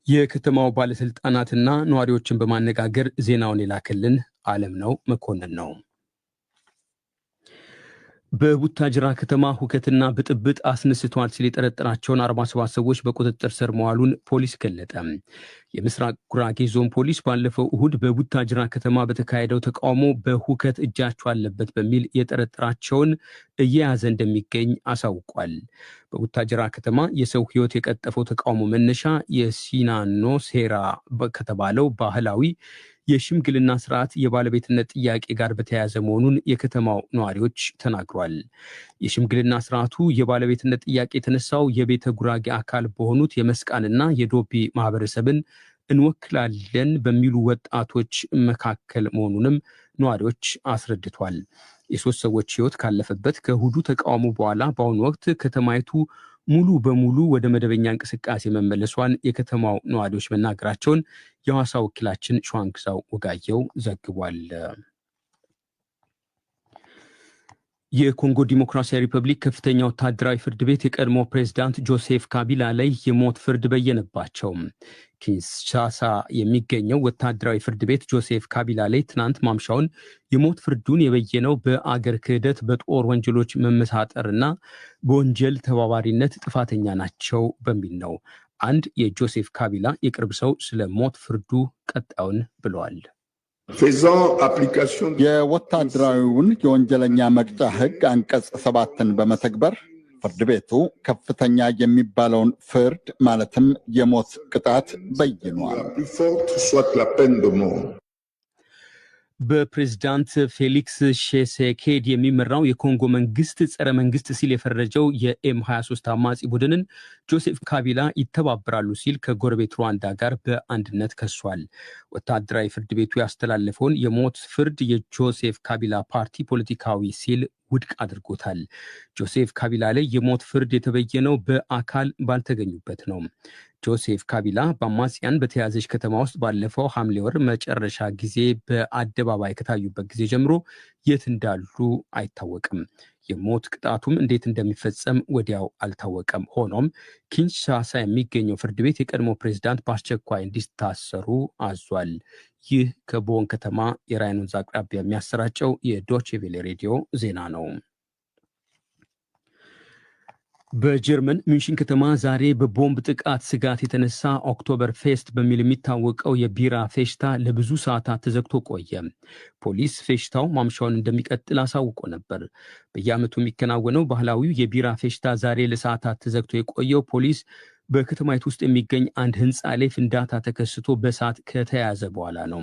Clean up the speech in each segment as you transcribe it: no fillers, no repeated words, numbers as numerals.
የከተማው ባለስልጣናትና ነዋሪዎችን በማነጋገር ዜናውን የላከልን አለምነው መኮንን ነው። በቡታጅራ ከተማ ሁከትና ብጥብጥ አስነስቷል ሲል የጠረጠራቸውን 47 ሰዎች በቁጥጥር ስር መዋሉን ፖሊስ ገለጠ። የምስራቅ ጉራጌ ዞን ፖሊስ ባለፈው እሁድ በቡታጅራ ከተማ በተካሄደው ተቃውሞ በሁከት እጃቸው አለበት በሚል የጠረጠራቸውን እየያዘ እንደሚገኝ አሳውቋል። በቡታጅራ ከተማ የሰው ሕይወት የቀጠፈው ተቃውሞ መነሻ የሲናኖ ሴራ ከተባለው ባህላዊ የሽምግልና ስርዓት የባለቤትነት ጥያቄ ጋር በተያያዘ መሆኑን የከተማው ነዋሪዎች ተናግሯል። የሽምግልና ስርዓቱ የባለቤትነት ጥያቄ የተነሳው የቤተ ጉራጌ አካል በሆኑት የመስቃንና የዶቢ ማህበረሰብን እንወክላለን በሚሉ ወጣቶች መካከል መሆኑንም ነዋሪዎች አስረድቷል። የሶስት ሰዎች ሕይወት ካለፈበት ከእሁዱ ተቃውሞ በኋላ በአሁኑ ወቅት ከተማይቱ ሙሉ በሙሉ ወደ መደበኛ እንቅስቃሴ መመለሷን የከተማው ነዋሪዎች መናገራቸውን የሐዋሳ ወኪላችን ሸዋንግዛው ወጋየው ዘግቧል። የኮንጎ ዲሞክራሲያዊ ሪፐብሊክ ከፍተኛ ወታደራዊ ፍርድ ቤት የቀድሞ ፕሬዝዳንት ጆሴፍ ካቢላ ላይ የሞት ፍርድ በየነባቸው። ኪንሻሳ የሚገኘው ወታደራዊ ፍርድ ቤት ጆሴፍ ካቢላ ላይ ትናንት ማምሻውን የሞት ፍርዱን የበየነው በአገር ክህደት፣ በጦር ወንጀሎች መመሳጠርና በወንጀል ተባባሪነት ጥፋተኛ ናቸው በሚል ነው። አንድ የጆሴፍ ካቢላ የቅርብ ሰው ስለ ሞት ፍርዱ ቀጣዩን ብለዋል። የወታደራዊውን የወንጀለኛ መቅጫ ሕግ አንቀጽ 7ን በመተግበር ፍርድ ቤቱ ከፍተኛ የሚባለውን ፍርድ ማለትም የሞት ቅጣት በይኗል። በፕሬዝዳንት ፌሊክስ ሼሴኬድ የሚመራው የኮንጎ መንግስት ጸረ መንግስት ሲል የፈረጀው የኤም23 አማጺ ቡድንን ጆሴፍ ካቢላ ይተባበራሉ ሲል ከጎረቤት ሩዋንዳ ጋር በአንድነት ከሷል። ወታደራዊ ፍርድ ቤቱ ያስተላለፈውን የሞት ፍርድ የጆሴፍ ካቢላ ፓርቲ ፖለቲካዊ ሲል ውድቅ አድርጎታል። ጆሴፍ ካቢላ ላይ የሞት ፍርድ የተበየነው በአካል ባልተገኙበት ነው። ጆሴፍ ካቢላ በአማጽያን በተያዘች ከተማ ውስጥ ባለፈው ሐምሌ ወር መጨረሻ ጊዜ በአደባባይ ከታዩበት ጊዜ ጀምሮ የት እንዳሉ አይታወቅም። የሞት ቅጣቱም እንዴት እንደሚፈጸም ወዲያው አልታወቀም። ሆኖም ኪንሻሳ የሚገኘው ፍርድ ቤት የቀድሞ ፕሬዝዳንት በአስቸኳይ እንዲታሰሩ አዟል። ይህ ከቦን ከተማ የራይን ወንዝ አቅራቢያ የሚያሰራጨው የዶቼ ቬለ ሬዲዮ ዜና ነው። በጀርመን ሚንሽን ከተማ ዛሬ በቦምብ ጥቃት ስጋት የተነሳ ኦክቶበር ፌስት በሚል የሚታወቀው የቢራ ፌሽታ ለብዙ ሰዓታት ተዘግቶ ቆየ። ፖሊስ ፌሽታው ማምሻውን እንደሚቀጥል አሳውቆ ነበር። በየዓመቱ የሚከናወነው ባህላዊው የቢራ ፌሽታ ዛሬ ለሰዓታት ተዘግቶ የቆየው ፖሊስ በከተማይቱ ውስጥ የሚገኝ አንድ ሕንፃ ላይ ፍንዳታ ተከስቶ በእሳት ከተያያዘ በኋላ ነው።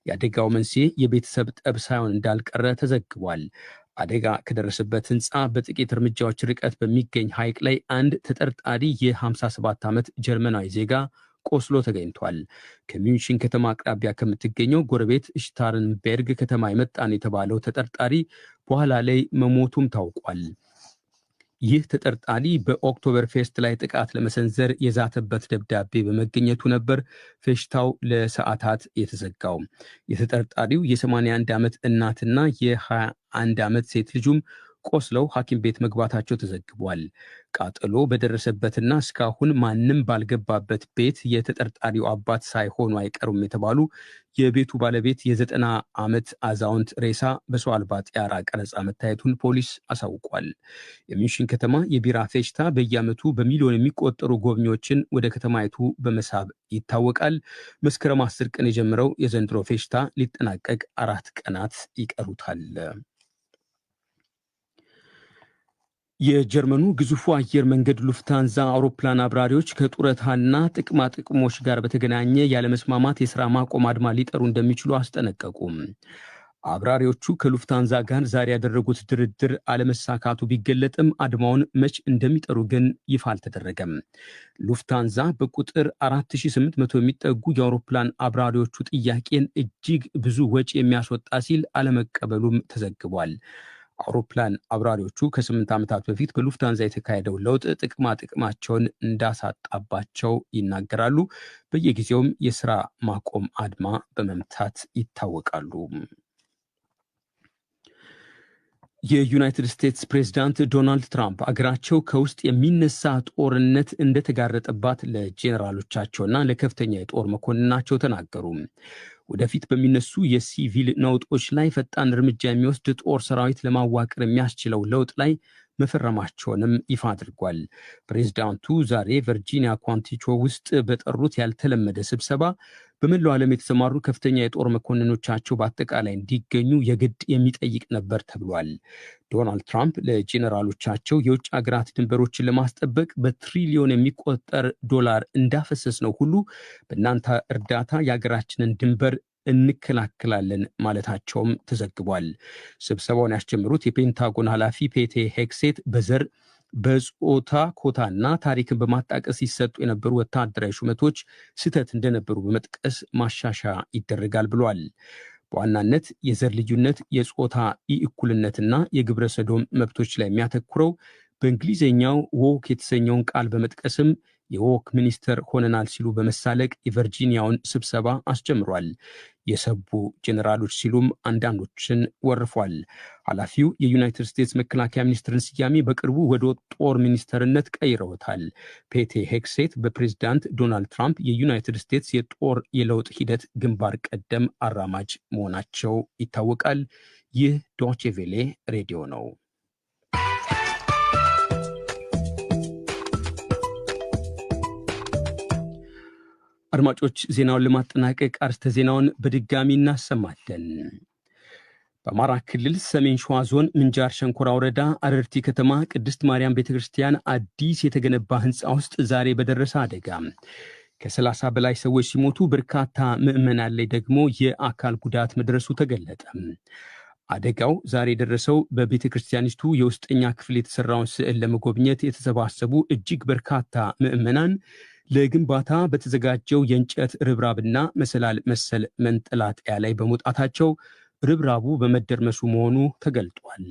የአደጋው መንስኤ የቤተሰብ ጠብ ሳይሆን እንዳልቀረ ተዘግቧል። አደጋ ከደረሰበት ሕንፃ በጥቂት እርምጃዎች ርቀት በሚገኝ ሐይቅ ላይ አንድ ተጠርጣሪ የ57 ዓመት ጀርመናዊ ዜጋ ቆስሎ ተገኝቷል። ከሚንሽን ከተማ አቅራቢያ ከምትገኘው ጎረቤት ሽታርንቤርግ ከተማ የመጣን የተባለው ተጠርጣሪ በኋላ ላይ መሞቱም ታውቋል። ይህ ተጠርጣሪ በኦክቶበር ፌስት ላይ ጥቃት ለመሰንዘር የዛተበት ደብዳቤ በመገኘቱ ነበር ፌሽታው ለሰዓታት የተዘጋው። የተጠርጣሪው የ81 ዓመት እናትና የ21 ዓመት ሴት ልጁም ቆስለው ሐኪም ቤት መግባታቸው ተዘግቧል። ቃጠሎ በደረሰበትና እስካሁን ማንም ባልገባበት ቤት የተጠርጣሪው አባት ሳይሆኑ አይቀሩም የተባሉ የቤቱ ባለቤት የ90 ዓመት አዛውንት ሬሳ በሰው አልባ ጥያራ ቀረጻ መታየቱን ፖሊስ አሳውቋል። የሚንሽን ከተማ የቢራ ፌሽታ በየዓመቱ በሚሊዮን የሚቆጠሩ ጎብኚዎችን ወደ ከተማይቱ በመሳብ ይታወቃል። መስከረም 10 ቀን የጀመረው የዘንድሮ ፌሽታ ሊጠናቀቅ 4 ቀናት ይቀሩታል። የጀርመኑ ግዙፉ አየር መንገድ ሉፍታንዛ አውሮፕላን አብራሪዎች ከጡረታና ጥቅማ ጥቅሞች ጋር በተገናኘ ያለመስማማት የሥራ ማቆም አድማ ሊጠሩ እንደሚችሉ አስጠነቀቁም። አብራሪዎቹ ከሉፍታንዛ ጋር ዛሬ ያደረጉት ድርድር አለመሳካቱ ቢገለጥም አድማውን መች እንደሚጠሩ ግን ይፋ አልተደረገም። ሉፍታንዛ በቁጥር 4800 የሚጠጉ የአውሮፕላን አብራሪዎቹ ጥያቄን እጅግ ብዙ ወጪ የሚያስወጣ ሲል አለመቀበሉም ተዘግቧል። አውሮፕላን አብራሪዎቹ ከ8 ዓመታት በፊት በሉፍታንዛ የተካሄደው ለውጥ ጥቅማ ጥቅማቸውን እንዳሳጣባቸው ይናገራሉ። በየጊዜውም የሥራ ማቆም አድማ በመምታት ይታወቃሉ። የዩናይትድ ስቴትስ ፕሬዝዳንት ዶናልድ ትራምፕ አገራቸው ከውስጥ የሚነሳ ጦርነት እንደተጋረጠባት ለጄኔራሎቻቸውና ለከፍተኛ የጦር መኮንናቸው ተናገሩ። ወደፊት በሚነሱ የሲቪል ነውጦች ላይ ፈጣን እርምጃ የሚወስድ ጦር ሰራዊት ለማዋቀር የሚያስችለው ለውጥ ላይ መፈረማቸውንም ይፋ አድርጓል። ፕሬዝዳንቱ ዛሬ ቨርጂኒያ ኳንቲቾ ውስጥ በጠሩት ያልተለመደ ስብሰባ በመላው ዓለም የተሰማሩ ከፍተኛ የጦር መኮንኖቻቸው በአጠቃላይ እንዲገኙ የግድ የሚጠይቅ ነበር ተብሏል። ዶናልድ ትራምፕ ለጄኔራሎቻቸው የውጭ ሀገራት ድንበሮችን ለማስጠበቅ በትሪሊዮን የሚቆጠር ዶላር እንዳፈሰስ ነው ሁሉ በእናንተ እርዳታ የሀገራችንን ድንበር እንከላከላለን ማለታቸውም ተዘግቧል። ስብሰባውን ያስጀምሩት የፔንታጎን ኃላፊ ፔቴ ሄግሴት በዘር በጾታ ኮታና ታሪክን በማጣቀስ ሲሰጡ የነበሩ ወታደራዊ ሹመቶች ስህተት እንደነበሩ በመጥቀስ ማሻሻያ ይደረጋል ብሏል። በዋናነት የዘር ልዩነት፣ የጾታ ኢእኩልነትና የግብረ ሰዶም መብቶች ላይ የሚያተኩረው በእንግሊዝኛው ዎክ የተሰኘውን ቃል በመጥቀስም የዎክ ሚኒስተር ሆነናል ሲሉ በመሳለቅ የቨርጂኒያውን ስብሰባ አስጀምሯል። የሰቡ ጄኔራሎች ሲሉም አንዳንዶችን ወርፏል። ኃላፊው የዩናይትድ ስቴትስ መከላከያ ሚኒስትርን ስያሜ በቅርቡ ወደ ጦር ሚኒስተርነት ቀይረውታል። ፔቴ ሄግሴት በፕሬዝዳንት ዶናልድ ትራምፕ የዩናይትድ ስቴትስ የጦር የለውጥ ሂደት ግንባር ቀደም አራማጅ መሆናቸው ይታወቃል። ይህ ዶቼ ቬሌ ሬዲዮ ነው። አድማጮች ዜናውን ለማጠናቀቅ አርስተ ዜናውን በድጋሚ እናሰማለን። በአማራ ክልል ሰሜን ሸዋ ዞን ምንጃር ሸንኮራ ወረዳ አረርቲ ከተማ ቅድስት ማርያም ቤተ ክርስቲያን አዲስ የተገነባ ሕንፃ ውስጥ ዛሬ በደረሰ አደጋ ከ30 በላይ ሰዎች ሲሞቱ በርካታ ምዕመናን ላይ ደግሞ የአካል ጉዳት መድረሱ ተገለጠ። አደጋው ዛሬ የደረሰው በቤተ ክርስቲያኒቱ የውስጠኛ ክፍል የተሰራውን ስዕል ለመጎብኘት የተሰባሰቡ እጅግ በርካታ ምዕመናን ለግንባታ በተዘጋጀው የእንጨት ርብራብና መሰላል መሰል መንጠላጠያ ላይ በመውጣታቸው ርብራቡ በመደርመሱ መሆኑ ተገልጧል።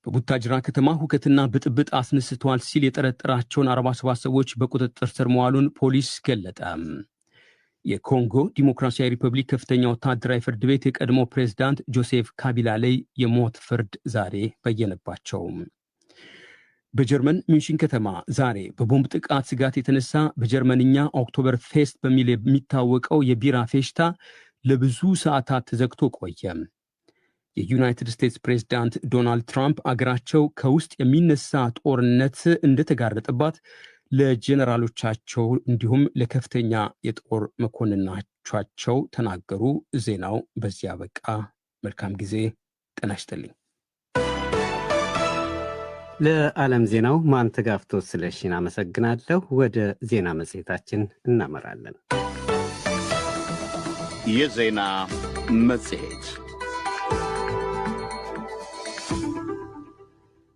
በቡታጅራ ከተማ ሁከትና ብጥብጥ አስነስተዋል ሲል የጠረጠራቸውን 47 ሰዎች በቁጥጥር ስር መዋሉን ፖሊስ ገለጠ። የኮንጎ ዲሞክራሲያዊ ሪፐብሊክ ከፍተኛ ወታደራዊ ፍርድ ቤት የቀድሞ ፕሬዝዳንት ጆሴፍ ካቢላ ላይ የሞት ፍርድ ዛሬ በየነባቸው። በጀርመን ሚንሽን ከተማ ዛሬ በቦምብ ጥቃት ስጋት የተነሳ በጀርመንኛ ኦክቶበር ፌስት በሚል የሚታወቀው የቢራ ፌሽታ ለብዙ ሰዓታት ተዘግቶ ቆየ። የዩናይትድ ስቴትስ ፕሬዝዳንት ዶናልድ ትራምፕ አገራቸው ከውስጥ የሚነሳ ጦርነት እንደተጋረጠባት ለጄኔራሎቻቸው እንዲሁም ለከፍተኛ የጦር መኮንኖቻቸው ተናገሩ። ዜናው በዚያ በቃ። መልካም ጊዜ። ጤና ይስጥልኝ። ለዓለም ዜናው ማንተጋፍቶ ስለሽን አመሰግናለሁ። ወደ ዜና መጽሔታችን እናመራለን። የዜና መጽሔት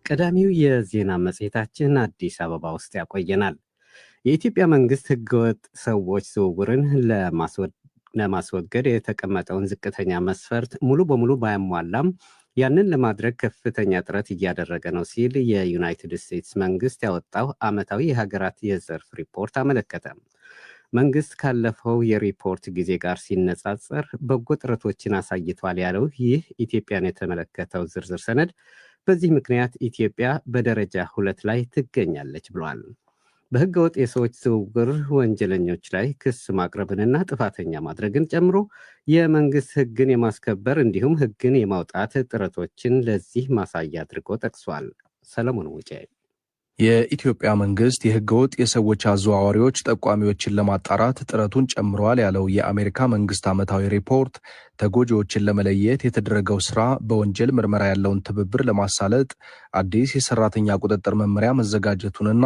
ቀዳሚው የዜና መጽሔታችን አዲስ አበባ ውስጥ ያቆየናል። የኢትዮጵያ መንግስት ህገወጥ ሰዎች ዝውውርን ለማስወገድ የተቀመጠውን ዝቅተኛ መስፈርት ሙሉ በሙሉ ባያሟላም ያንን ለማድረግ ከፍተኛ ጥረት እያደረገ ነው ሲል የዩናይትድ ስቴትስ መንግስት ያወጣው ዓመታዊ የሀገራት የዘርፍ ሪፖርት አመለከተ። መንግስት ካለፈው የሪፖርት ጊዜ ጋር ሲነጻጸር በጎ ጥረቶችን አሳይቷል ያለው ይህ ኢትዮጵያን የተመለከተው ዝርዝር ሰነድ በዚህ ምክንያት ኢትዮጵያ በደረጃ 2 ላይ ትገኛለች ብሏል። በህገወጥ የሰዎች ዝውውር ወንጀለኞች ላይ ክስ ማቅረብንና ጥፋተኛ ማድረግን ጨምሮ የመንግስት ህግን የማስከበር እንዲሁም ህግን የማውጣት ጥረቶችን ለዚህ ማሳያ አድርጎ ጠቅሷል። ሰለሞን ውጬ የኢትዮጵያ መንግስት የህገወጥ የሰዎች አዘዋዋሪዎች ጠቋሚዎችን ለማጣራት ጥረቱን ጨምሯል ያለው የአሜሪካ መንግስት ዓመታዊ ሪፖርት ተጎጂዎችን ለመለየት የተደረገው ስራ በወንጀል ምርመራ ያለውን ትብብር ለማሳለጥ አዲስ የሰራተኛ ቁጥጥር መመሪያ መዘጋጀቱንና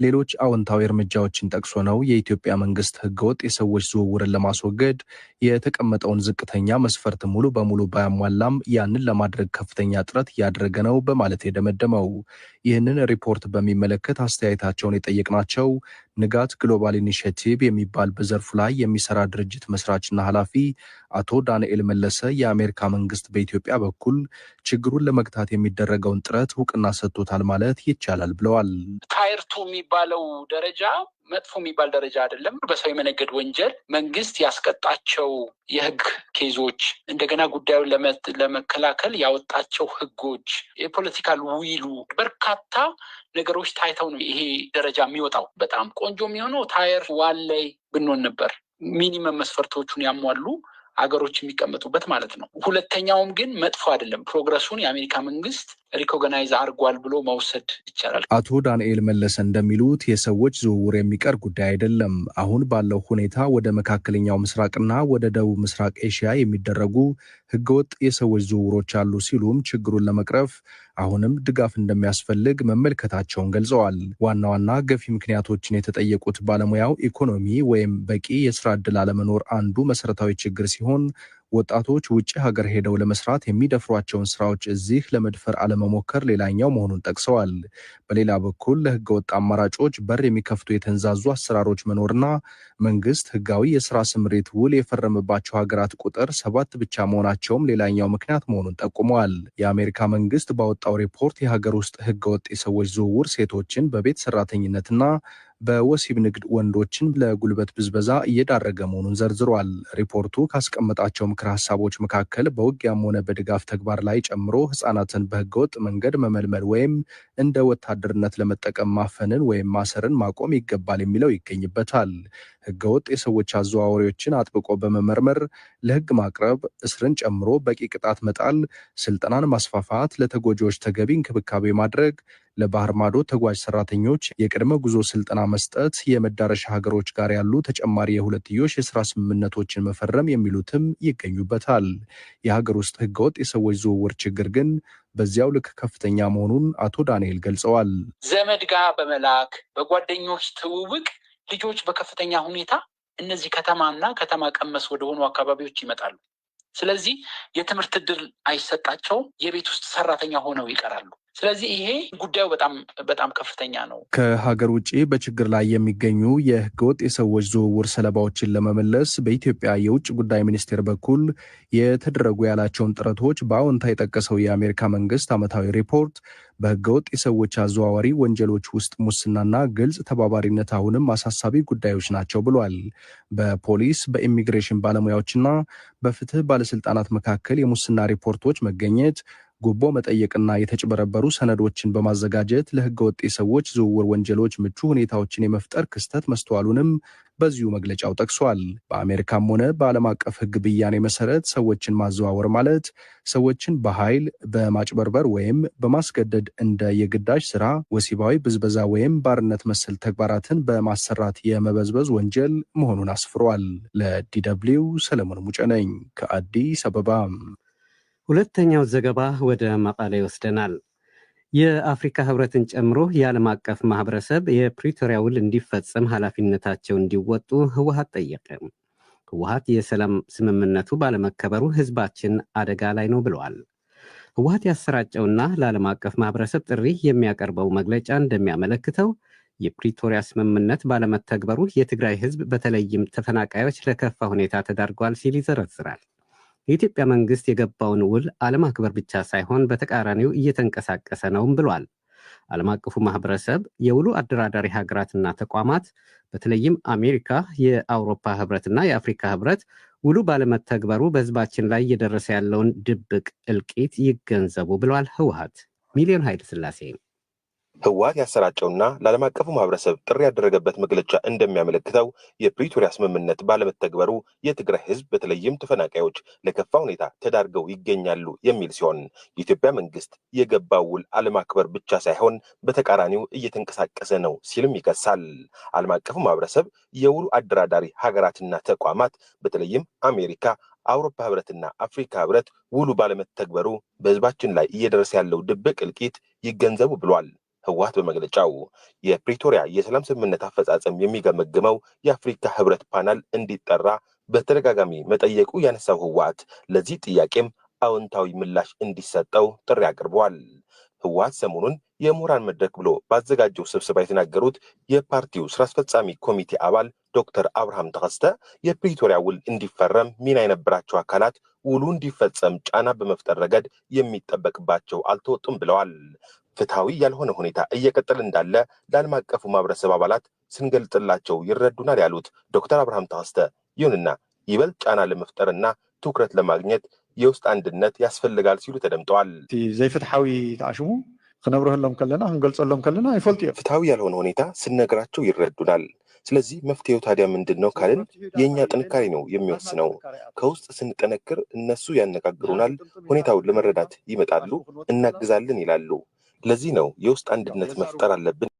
ሌሎች አዎንታዊ እርምጃዎችን ጠቅሶ ነው የኢትዮጵያ መንግስት ህገወጥ የሰዎች ዝውውርን ለማስወገድ የተቀመጠውን ዝቅተኛ መስፈርት ሙሉ በሙሉ ባያሟላም ያንን ለማድረግ ከፍተኛ ጥረት እያደረገ ነው በማለት የደመደመው። ይህንን ሪፖርት በሚመለከት አስተያየታቸውን የጠየቅናቸው ንጋት ግሎባል ኢኒሼቲቭ የሚባል በዘርፉ ላይ የሚሰራ ድርጅት መስራችና ኃላፊ አቶ ዳንኤል መለሰ የአሜሪካ መንግስት በኢትዮጵያ በኩል ችግሩን ለመግታት የሚደረገውን ጥረት እውቅና ሰጥቶታል ማለት ይቻላል ብለዋል። ታየር 2 የሚባለው ደረጃ መጥፎ የሚባል ደረጃ አይደለም። በሰው የመነገድ ወንጀል መንግስት ያስቀጣቸው የህግ ኬዞች፣ እንደገና ጉዳዩን ለመከላከል ያወጣቸው ህጎች፣ የፖለቲካል ዊሉ በርካታ ነገሮች ታይተው ነው ይሄ ደረጃ የሚወጣው። በጣም ቆንጆ የሚሆነው ታየር ዋን ላይ ብንሆን ነበር። ሚኒመም መስፈርቶቹን ያሟሉ አገሮች የሚቀመጡበት ማለት ነው። ሁለተኛውም ግን መጥፎ አይደለም። ፕሮግረሱን የአሜሪካ መንግስት ሪኮግናይዝ አድርጓል ብሎ መውሰድ ይቻላል። አቶ ዳንኤል መለሰ እንደሚሉት የሰዎች ዝውውር የሚቀር ጉዳይ አይደለም። አሁን ባለው ሁኔታ ወደ መካከለኛው ምስራቅና ወደ ደቡብ ምስራቅ ኤሽያ የሚደረጉ ህገወጥ የሰዎች ዝውውሮች አሉ ሲሉም ችግሩን ለመቅረፍ አሁንም ድጋፍ እንደሚያስፈልግ መመልከታቸውን ገልጸዋል። ዋና ዋና ገፊ ምክንያቶችን የተጠየቁት ባለሙያው ኢኮኖሚ ወይም በቂ የስራ ዕድል አለመኖር አንዱ መሰረታዊ ችግር ሲሆን ወጣቶች ውጭ ሀገር ሄደው ለመስራት የሚደፍሯቸውን ስራዎች እዚህ ለመድፈር አለመሞከር ሌላኛው መሆኑን ጠቅሰዋል። በሌላ በኩል ለህገ ወጥ አማራጮች በር የሚከፍቱ የተንዛዙ አሰራሮች መኖርና መንግስት ህጋዊ የስራ ስምሪት ውል የፈረመባቸው ሀገራት ቁጥር 7 ብቻ መሆናቸውም ሌላኛው ምክንያት መሆኑን ጠቁመዋል። የአሜሪካ መንግስት ባወጣው ሪፖርት የሀገር ውስጥ ህገ ወጥ የሰዎች ዝውውር ሴቶችን በቤት ሰራተኝነትና በወሲብ ንግድ ወንዶችን ለጉልበት ብዝበዛ እየዳረገ መሆኑን ዘርዝሯል። ሪፖርቱ ካስቀመጣቸው ምክረ ሀሳቦች መካከል በውጊያም ሆነ በድጋፍ ተግባር ላይ ጨምሮ ህጻናትን በህገወጥ መንገድ መመልመል ወይም እንደ ወታደርነት ለመጠቀም ማፈንን ወይም ማሰርን ማቆም ይገባል የሚለው ይገኝበታል። ህገወጥ የሰዎች አዘዋዋሪዎችን አጥብቆ በመመርመር ለህግ ማቅረብ፣ እስርን ጨምሮ በቂ ቅጣት መጣል፣ ስልጠናን ማስፋፋት፣ ለተጎጂዎች ተገቢ እንክብካቤ ማድረግ፣ ለባህር ማዶ ተጓዥ ሰራተኞች የቅድመ ጉዞ ስልጠና መስጠት፣ የመዳረሻ ሀገሮች ጋር ያሉ ተጨማሪ የሁለትዮሽ የስራ ስምምነቶችን መፈረም የሚሉትም ይገኙበታል። የሀገር ውስጥ ህገወጥ የሰዎች ዝውውር ችግር ግን በዚያው ልክ ከፍተኛ መሆኑን አቶ ዳንኤል ገልጸዋል። ዘመድ ጋር በመላክ በጓደኞች ትውውቅ ልጆች በከፍተኛ ሁኔታ እነዚህ ከተማና ከተማ ቀመስ ወደሆኑ አካባቢዎች ይመጣሉ። ስለዚህ የትምህርት ዕድል አይሰጣቸውም። የቤት ውስጥ ሰራተኛ ሆነው ይቀራሉ። ስለዚህ ይሄ ጉዳዩ በጣም ከፍተኛ ነው። ከሀገር ውጭ በችግር ላይ የሚገኙ የህገወጥ የሰዎች ዝውውር ሰለባዎችን ለመመለስ በኢትዮጵያ የውጭ ጉዳይ ሚኒስቴር በኩል የተደረጉ ያላቸውን ጥረቶች በአዎንታ የጠቀሰው የአሜሪካ መንግስት ዓመታዊ ሪፖርት በህገወጥ የሰዎች አዘዋዋሪ ወንጀሎች ውስጥ ሙስናና ግልጽ ተባባሪነት አሁንም አሳሳቢ ጉዳዮች ናቸው ብሏል። በፖሊስ በኢሚግሬሽን ባለሙያዎችና በፍትህ ባለስልጣናት መካከል የሙስና ሪፖርቶች መገኘት፣ ጉቦ መጠየቅና የተጭበረበሩ ሰነዶችን በማዘጋጀት ለህገወጥ የሰዎች ዝውውር ወንጀሎች ምቹ ሁኔታዎችን የመፍጠር ክስተት መስተዋሉንም በዚሁ መግለጫው ጠቅሷል። በአሜሪካም ሆነ በዓለም አቀፍ ህግ ብያኔ መሰረት ሰዎችን ማዘዋወር ማለት ሰዎችን በኃይል በማጭበርበር ወይም በማስገደድ እንደ የግዳጅ ስራ፣ ወሲባዊ ብዝበዛ ወይም ባርነት መሰል ተግባራትን በማሰራት የመበዝበዝ ወንጀል መሆኑን አስፍሯል። ለዲደብሊው ሰለሞን ሙጬ ነኝ ከአዲስ አበባ። ሁለተኛው ዘገባ ወደ መቀሌ ይወስደናል። የአፍሪካ ህብረትን ጨምሮ የዓለም አቀፍ ማህበረሰብ የፕሪቶሪያ ውል እንዲፈጸም ኃላፊነታቸው እንዲወጡ ህወሓት ጠየቀ። ህወሓት የሰላም ስምምነቱ ባለመከበሩ ህዝባችን አደጋ ላይ ነው ብለዋል። ህወሓት ያሰራጨውና ለዓለም አቀፍ ማህበረሰብ ጥሪ የሚያቀርበው መግለጫ እንደሚያመለክተው የፕሪቶሪያ ስምምነት ባለመተግበሩ የትግራይ ህዝብ በተለይም ተፈናቃዮች ለከፋ ሁኔታ ተዳርጓል ሲል ይዘረዝራል። የኢትዮጵያ መንግስት የገባውን ውል አለማክበር ብቻ ሳይሆን በተቃራኒው እየተንቀሳቀሰ ነውም ብሏል። ዓለም አቀፉ ማህበረሰብ፣ የውሉ አደራዳሪ ሀገራትና ተቋማት በተለይም አሜሪካ፣ የአውሮፓ ህብረትና የአፍሪካ ህብረት ውሉ ባለመተግበሩ በህዝባችን ላይ እየደረሰ ያለውን ድብቅ እልቂት ይገንዘቡ ብሏል። ህወሓት ሚሊዮን ኃይለ ሥላሴ ህወሓት ያሰራጨውና ለዓለም አቀፉ ማህበረሰብ ጥሪ ያደረገበት መግለጫ እንደሚያመለክተው የፕሪቶሪያ ስምምነት ባለመተግበሩ የትግራይ ህዝብ በተለይም ተፈናቃዮች ለከፋ ሁኔታ ተዳርገው ይገኛሉ የሚል ሲሆን የኢትዮጵያ መንግስት የገባው ውል አለማክበር ብቻ ሳይሆን በተቃራኒው እየተንቀሳቀሰ ነው ሲልም ይከሳል። ዓለም አቀፉ ማህበረሰብ፣ የውሉ አደራዳሪ ሀገራትና ተቋማት በተለይም አሜሪካ፣ አውሮፓ ህብረትና አፍሪካ ህብረት ውሉ ባለመተግበሩ በህዝባችን ላይ እየደረሰ ያለው ድብቅ እልቂት ይገንዘቡ ብሏል። ህወሓት በመግለጫው የፕሪቶሪያ የሰላም ስምምነት አፈጻጸም የሚገመግመው የአፍሪካ ህብረት ፓናል እንዲጠራ በተደጋጋሚ መጠየቁ ያነሳው ህወሓት ለዚህ ጥያቄም አዎንታዊ ምላሽ እንዲሰጠው ጥሪ አቅርበዋል። ህወሓት ሰሞኑን የምሁራን መድረክ ብሎ ባዘጋጀው ስብሰባ የተናገሩት የፓርቲው ስራ አስፈጻሚ ኮሚቴ አባል ዶክተር አብርሃም ተከስተ የፕሪቶሪያ ውል እንዲፈረም ሚና የነበራቸው አካላት ውሉ እንዲፈጸም ጫና በመፍጠር ረገድ የሚጠበቅባቸው አልተወጡም ብለዋል። ፍትሐዊ ያልሆነ ሁኔታ እየቀጠለ እንዳለ ለዓለም አቀፉ ማህበረሰብ አባላት ስንገልጥላቸው ይረዱናል ያሉት ዶክተር አብርሃም ተዋስተ፣ ይሁንና ይበልጥ ጫና ለመፍጠርና ትኩረት ለማግኘት የውስጥ አንድነት ያስፈልጋል ሲሉ ተደምጠዋል። ዘይፍትሐዊ ተአሽሙ ክነብረህሎም ከለና ክንገልጸሎም ከለና ይፈልጡ እዮም። ፍትሐዊ ያልሆነ ሁኔታ ስንነግራቸው ይረዱናል። ስለዚህ መፍትሄው ታዲያ ምንድን ነው ካልን የእኛ ጥንካሬ ነው የሚወስነው። ከውስጥ ስንጠነክር እነሱ ያነጋግሩናል፣ ሁኔታውን ለመረዳት ይመጣሉ፣ እናግዛለን ይላሉ። ለዚህ ነው የውስጥ አንድነት መፍጠር አለብን